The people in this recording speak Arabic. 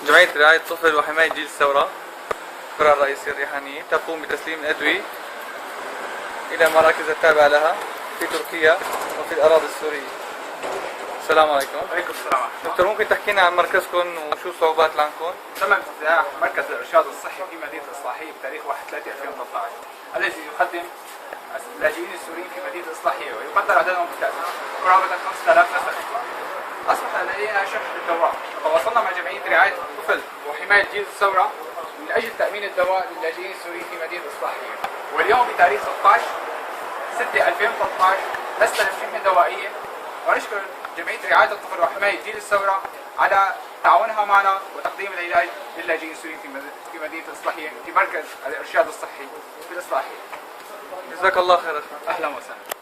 جمعية رعاية الطفل وحماية جيل الثورة الفرع الرئيسي الريحانية تقوم بتسليم الأدوية إلى المراكز التابعة لها في تركيا وفي الأراضي السورية. السلام عليكم. وعليكم السلام. دكتور، ممكن تحكينا عن مركزكم وشو الصعوبات اللي عندكم؟ تم افتتاح مركز الإرشاد الصحي في مدينة الإصلاحية بتاريخ 1/3/2013 الذي يخدم اللاجئين السوريين في مدينة الإصلاحية ويقدر عددهم قرابة 5000 نسمة. أصبح لدينا شح للدواء، تواصلنا مع جمعية رعاية الطفل وحماية جيل الثورة من أجل تأمين الدواء للاجئين السوريين في مدينة الإصلاحية، واليوم بتاريخ 16/6/2013 نستلم شحنة دوائية، ونشكر جمعية رعاية الطفل وحماية جيل الثورة على تعاونها معنا وتقديم العلاج للاجئين السوريين في مدينة الإصلاحية في مركز الإرشاد الصحي في الإصلاحية. جزاك الله خير. أهلا وسهلا.